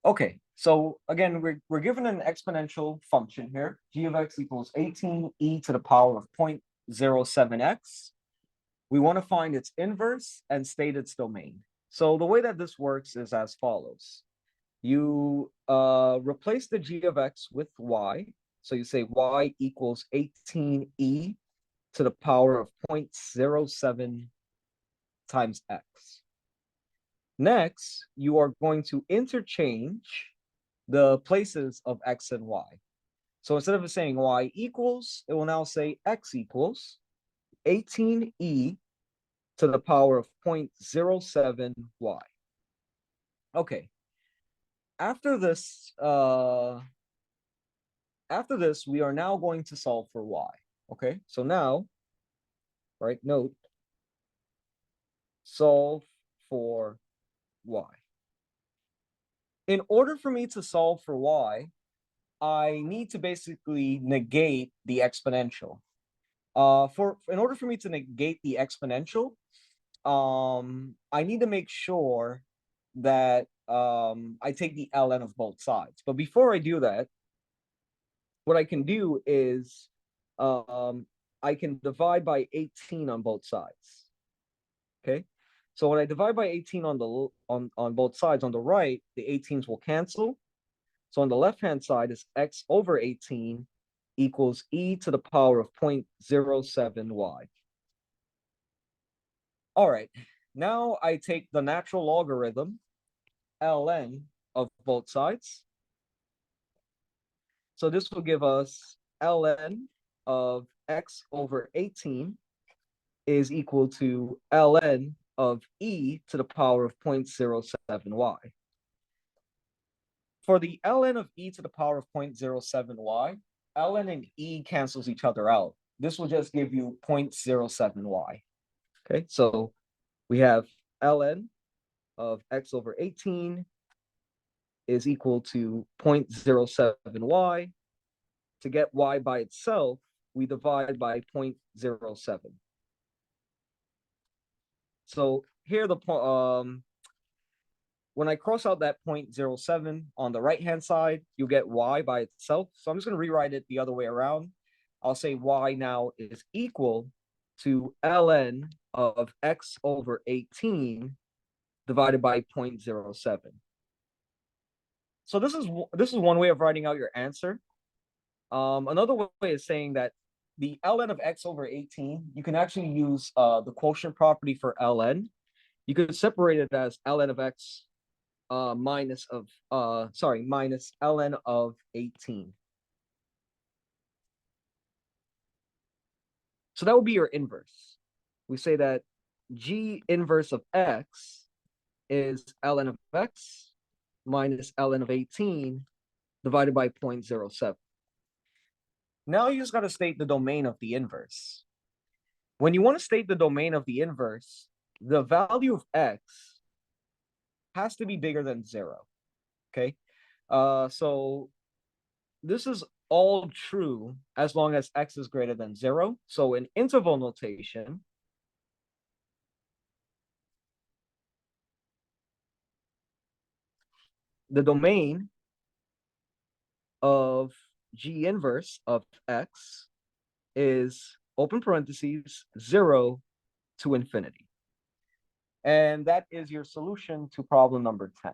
Okay, so again, we're given an exponential function here. G of x equals 18e to the power of 0.07x. We want to find its inverse and state its domain. So the way that this works is as follows. You replace the g of x with y. So you say y equals 18e to the power of 0.07 times x. Next, you are going to interchange the places of x and y. So instead of saying y equals, it will now say x equals 18e to the power of 0.07y. Okay. After this, we are now going to solve for y. Okay, so now, right, note, solve for y. In order for me to solve for y, I need to basically negate the exponential. In order for me to negate the exponential, I need to make sure that I take the ln of both sides. But before I do that, what I can do is I can divide by 18 on both sides. Okay, so when I divide by 18 on the on both sides, on the right, the 18s will cancel. So on the left-hand side is x over 18 equals e to the power of 0.07y. All right, now I take the natural logarithm, ln, of both sides. So this will give us ln of x over 18 is equal to ln of e to the power of 0.07y. For the ln of e to the power of 0.07y, ln and e cancels each other out. This will just give you 0.07y. Okay, so we have ln of x over 18 is equal to 0.07y. To get y by itself, we divide by 0.07. So here when I cross out that 0.07 on the right-hand side, you get y by itself. So I'm just going to rewrite it the other way around. I'll say y now is equal to ln of x over 18 divided by 0.07. So this is one way of writing out your answer. Another way is saying that the ln of x over 18, you can actually use the quotient property for ln. You could separate it as ln of x minus ln of 18. So that would be your inverse. We say that g inverse of x is ln of x minus ln of 18 divided by 0.07. Now you just got to state the domain of the inverse. When you want to state the domain of the inverse, the value of x has to be bigger than 0. Okay, so this is all true as long as x is greater than 0. So in interval notation, the domain of g inverse of x is open parentheses 0 to infinity. And that is your solution to problem number 10.